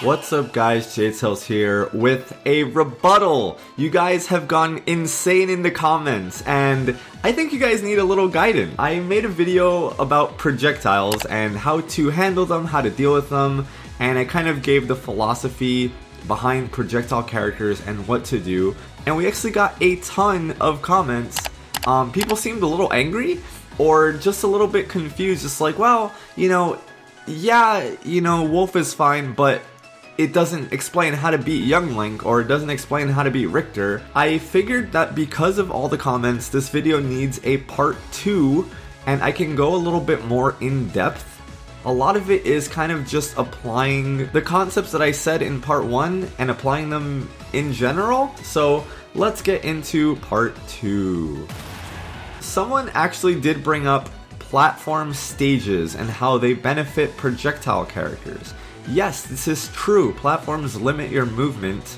What's up guys, Projectiles here with a rebuttal. You guys have gone insane in the comments and I think you guys need a little guidance. I made a video about projectiles and how to handle them, how to deal with them, and I kind of gave the philosophy behind projectile characters and what to do. And we actually got a ton of comments. People seemed a little angry or just a little bit confused, just like, well, yeah, Wolf is fine, but it doesn't explain how to beat Young Link, or it doesn't explain how to beat Richter. I figured that because of all the comments, this video needs a part 2, and I can go a little bit more in depth. A lot of it is kind of just applying the concepts that I said in part 1 and applying them in general. So let's get into part 2. Someone actually did bring up platform stages and how they benefit projectile characters. Yes, this is true. Platforms limit your movement,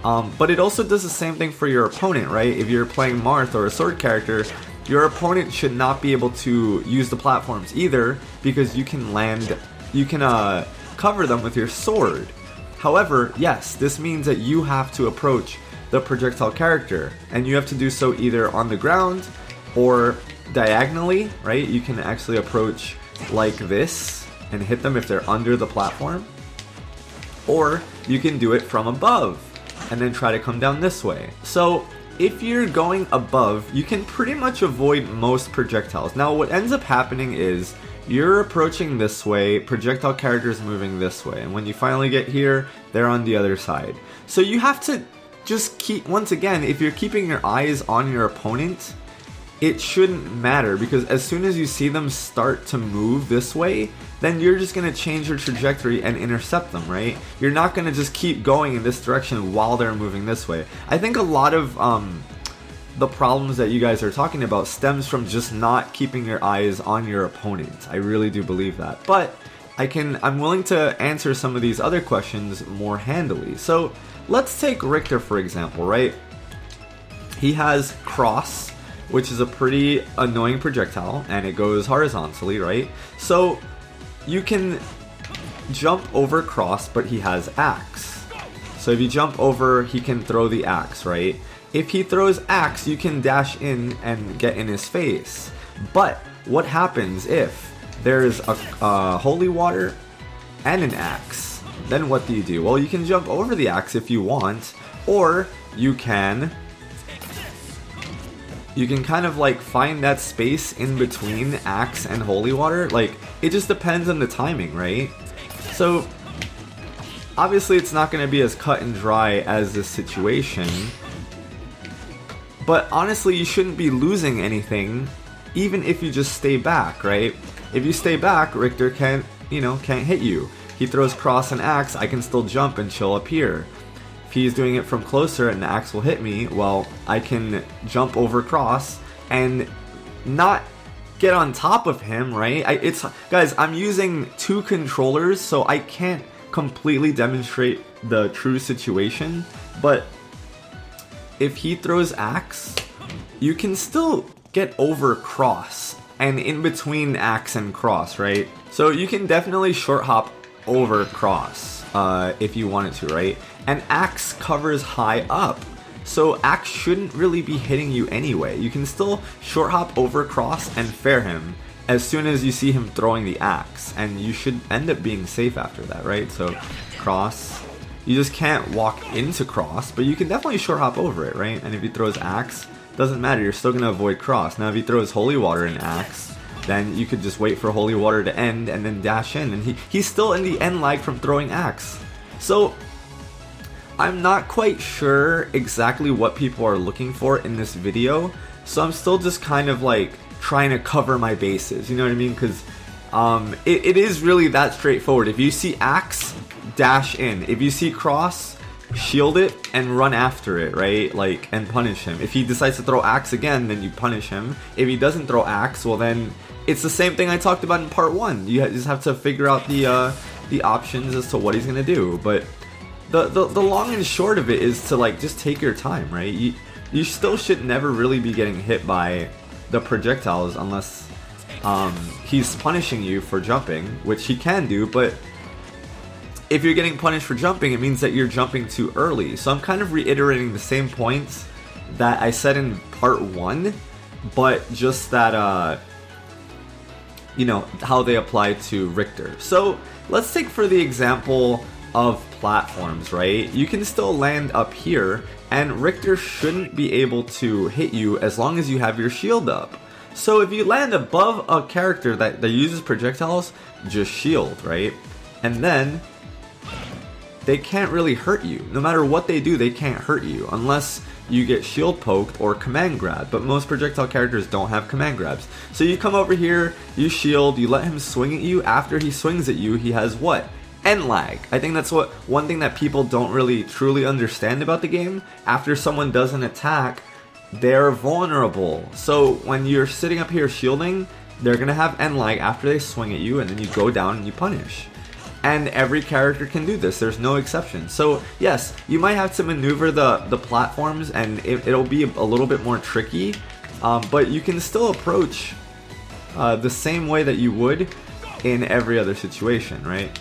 but it also does the same thing for your opponent, right? If you're playing Marth or a sword character, your opponent should not be able to use the platforms either, because you can cover them with your sword. However, yes, this means that you have to approach the projectile character, and you have to do so either on the ground or diagonally, right? You can actually approach like this and hit them if they're under the platform, or you can do it from above and then try to come down this way. So if you're going above, you can pretty much avoid most projectiles. Now what ends up happening is you're approaching this way, projectile characters moving this way, and when you finally get here, they're on the other side. So you have to just keep, once again, if you're keeping your eyes on your opponent, it shouldn't matter, because as soon as you see them start to move this way, then you're just going to change your trajectory and intercept them, right? You're not going to just keep going in this direction while they're moving this way. I think a lot of the problems that you guys are talking about stems from just not keeping your eyes on your opponent. I really do believe that. But I'm willing to answer some of these other questions more handily. So let's take Richter for example, right? He has cross, which is a pretty annoying projectile, and it goes horizontally, right? So you can jump over cross, but he has axe. So if you jump over, he can throw the axe, right? If he throws axe, you can dash in and get in his face. But what happens if there's a holy water and an axe? Then what do you do? Well, you can jump over the axe if you want, or you can kind of like find that space in between axe and holy water. Like, it just depends on the timing, right? So obviously it's not going to be as cut and dry as this situation, but honestly you shouldn't be losing anything even if you just stay back, right? If you stay back, Richter can't hit you. He throws cross and axe, I can still jump and chill up here. If he's doing it from closer and the axe will hit me, well, I can jump over cross and not get on top of him, right? Guys, I'm using 2 controllers, so I can't completely demonstrate the true situation, but if he throws axe, you can still get over cross and in between axe and cross, right? So you can definitely short hop over cross if you wanted to, right? And axe covers high up, so axe shouldn't really be hitting you anyway. You can still short hop over cross and fair him as soon as you see him throwing the axe, and you should end up being safe after that, right? So cross, you just can't walk into cross, but you can definitely short hop over it, right? And if he throws axe, doesn't matter, you're still gonna avoid cross. Now if he throws holy water and axe, then you could just wait for holy water to end and then dash in, and he's still in the end lag from throwing axe. So I'm not quite sure exactly what people are looking for in this video, so I'm still just kind of like trying to cover my bases, you know what I mean? Because it is really that straightforward. If you see axe, dash in. If you see cross, shield it and run after it, right? Like, and punish him. If he decides to throw axe again, then you punish him. If he doesn't throw axe, well then it's the same thing I talked about in part 1. You just have to figure out the options as to what he's gonna do. But the long and short of it is to like just take your time, right? You still should never really be getting hit by the projectiles unless he's punishing you for jumping, which he can do, but if you're getting punished for jumping, it means that you're jumping too early. So I'm kind of reiterating the same points that I said in part 1, but just that, you know, how they apply to Richter. So let's take for the example of platforms, right? You can still land up here, and Richter shouldn't be able to hit you as long as you have your shield up. So if you land above a character that uses projectiles, just shield, right? And then they can't really hurt you. No matter what they do, they can't hurt you unless you get shield poked or command grabbed, but most projectile characters don't have command grabs. So you come over here, you shield, you let him swing at you. After he swings at you, he has what? End lag. I think that's one thing that people don't really truly understand about the game. After someone does an attack, they're vulnerable. So when you're sitting up here shielding, they're gonna have end lag after they swing at you, and then you go down and you punish. And every character can do this, there's no exception. So yes, you might have to maneuver the platforms, and it'll be a little bit more tricky, but you can still approach the same way that you would in every other situation, right?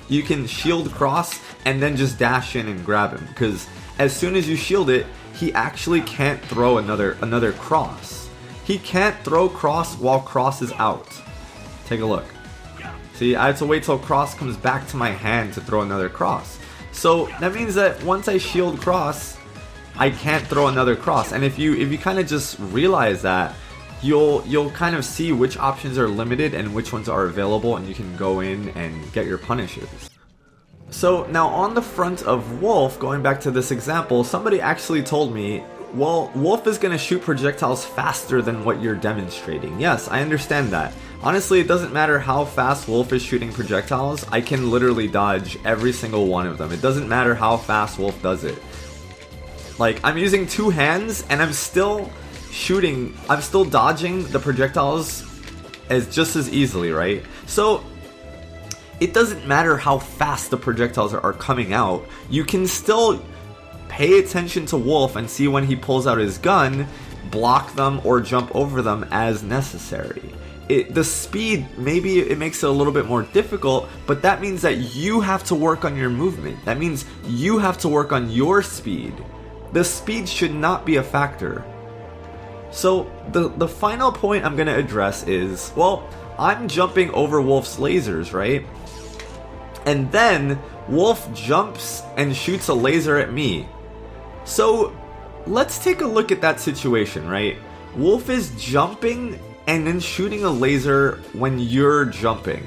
You can shield cross and then just dash in and grab him, because as soon as you shield it, he actually can't throw another cross. He can't throw cross while cross is out. Take a look. See, I have to wait till cross comes back to my hand to throw another cross. So that means that once I shield cross, I can't throw another cross. And if you kind of just realize that, you'll kind of see which options are limited and which ones are available, and you can go in and get your punishes. So now on the front of Wolf, going back to this example, somebody actually told me, well, Wolf is going to shoot projectiles faster than what you're demonstrating. Yes, I understand that. Honestly, it doesn't matter how fast Wolf is shooting projectiles, I can literally dodge every single one of them. It doesn't matter how fast Wolf does it. Like, I'm using 2 hands and I'm still dodging the projectiles just as easily, right? So it doesn't matter how fast the projectiles are coming out. You can still pay attention to Wolf and see when he pulls out his gun, block them or jump over them as necessary. The speed, maybe it makes it a little bit more difficult, but that means that you have to work on your movement. That means you have to work on your speed. The speed should not be a factor. So the final point I'm going to address is, well, I'm jumping over Wolf's lasers, right? And then Wolf jumps and shoots a laser at me. So let's take a look at that situation, right? Wolf is jumping and then shooting a laser when you're jumping.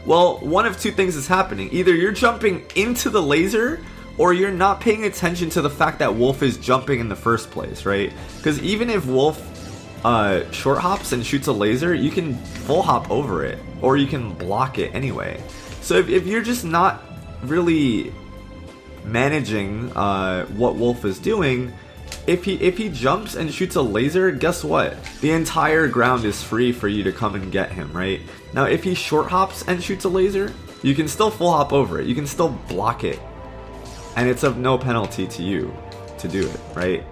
Well, one of 2 things is happening. Either you're jumping into the laser, or you're not paying attention to the fact that Wolf is jumping in the first place, right? Because even if Wolf short hops and shoots a laser, you can full hop over it, or you can block it anyway. So if you're just not really managing what Wolf is doing, if he jumps and shoots a laser, guess what? The entire ground is free for you to come and get him, right? Now if he short hops and shoots a laser, you can still full hop over it. You can still block it. And it's of no penalty to you to do it, right?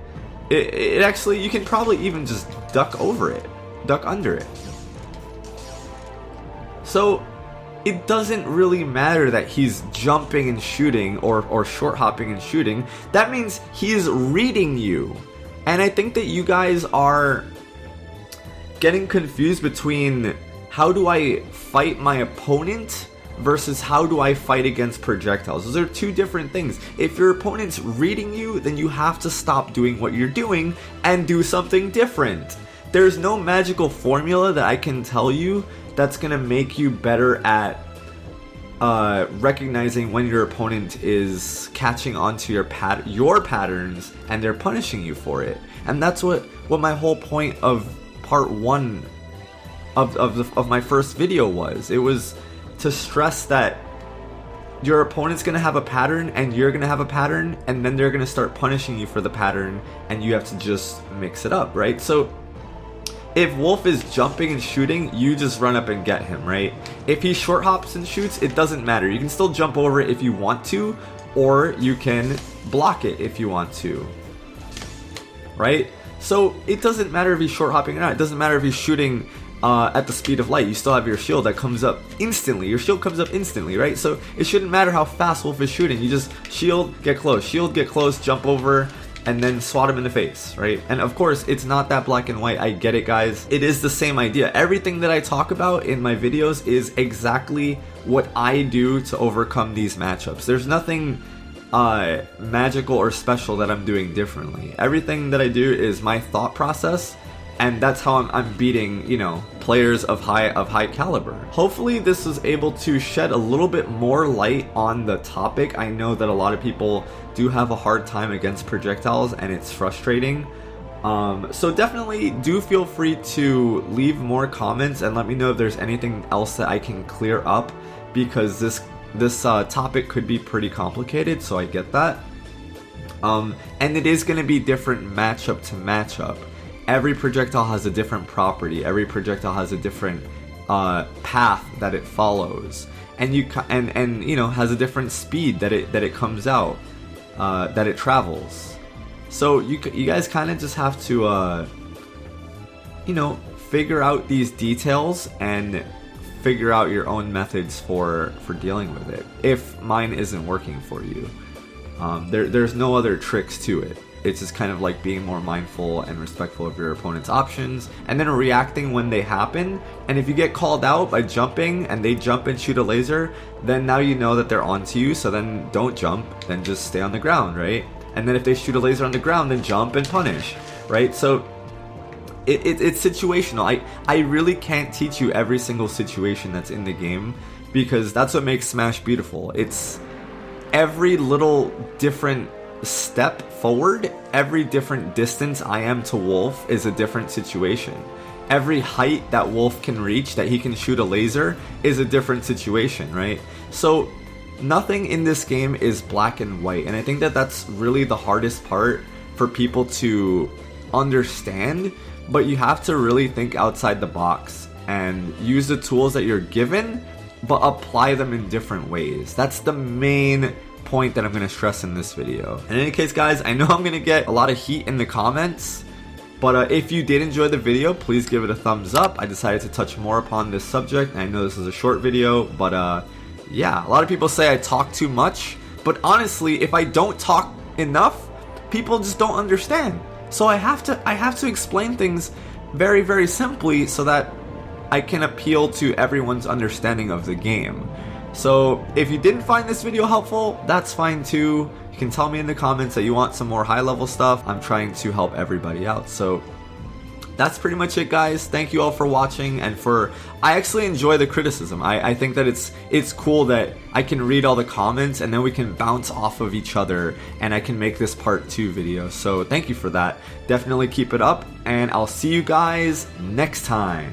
It actually, you can probably even just duck over it. Duck under it. So it doesn't really matter that he's jumping and shooting or short hopping and shooting. That means he's reading you. And I think that you guys are getting confused between how do I fight my opponent versus how do I fight against projectiles. Those are 2 different things. If your opponent's reading you, then you have to stop doing what you're doing and do something different. There's no magical formula that I can tell you that's gonna make you better at recognizing when your opponent is catching onto your patterns and they're punishing you for it. And that's what my whole point of part 1 of my first video was. It was to stress that your opponent's gonna have a pattern and you're gonna have a pattern, and then they're gonna start punishing you for the pattern, and you have to just mix it up, right? So if Wolf is jumping and shooting, you just run up and get him, right? If he short hops and shoots, it doesn't matter. You can still jump over it if you want to, or you can block it if you want to, right? So it doesn't matter if he's short hopping or not. It doesn't matter if he's shooting at the speed of light. You still have your shield that comes up instantly. Your shield comes up instantly, right? So it shouldn't matter how fast Wolf is shooting. You just shield, get close, jump over, and then swat him in the face, right? And of course, it's not that black and white. I get it, guys. It is the same idea. Everything that I talk about in my videos is exactly what I do to overcome these matchups. There's nothing magical or special that I'm doing differently. Everything that I do is my thought process, and that's how I'm beating, you know, players of high caliber. Hopefully this was able to shed a little bit more light on the topic. I know that a lot of people do have a hard time against projectiles, and it's frustrating. So definitely do feel free to leave more comments and let me know if there's anything else that I can clear up, because this topic could be pretty complicated, so I get that. And it is going to be different matchup to matchup. Every projectile has a different property. Every projectile has a different path that it follows, and you know, has a different speed that it comes out, that it travels. So you guys kind of just have to you know, figure out these details and figure out your own methods for dealing with it. If mine isn't working for you, there's no other tricks to it. It's just kind of like being more mindful and respectful of your opponent's options, and then reacting when they happen. And if you get called out by jumping and they jump and shoot a laser, then now you know that they're onto you, so then don't jump, then just stay on the ground, right? And then if they shoot a laser on the ground, then jump and punish, right? So it's situational. I really can't teach you every single situation that's in the game, because that's what makes Smash beautiful. It's every little different step forward, every different distance I am to Wolf is a different situation. Every height that Wolf can reach, that he can shoot a laser, is a different situation, right? So nothing in this game is black and white, and I think that that's really the hardest part for people to understand. But you have to really think outside the box and use the tools that you're given, but apply them in different ways. That's the main point that I'm going to stress in this video. In any case, guys, I know I'm going to get a lot of heat in the comments, but if you did enjoy the video, please give it a thumbs up. I decided to touch more upon this subject, and I know this is a short video, but yeah, a lot of people say I talk too much, but honestly, if I don't talk enough, people just don't understand. So I have to explain things very, very simply so that I can appeal to everyone's understanding of the game. So if you didn't find this video helpful, that's fine too. You can tell me in the comments that you want some more high level stuff. I'm trying to help everybody out. So that's pretty much it, guys. Thank you all for watching, and I actually enjoy the criticism. I think that it's cool that I can read all the comments and then we can bounce off of each other, and I can make this part 2 video. So thank you for that. Definitely keep it up, and I'll see you guys next time.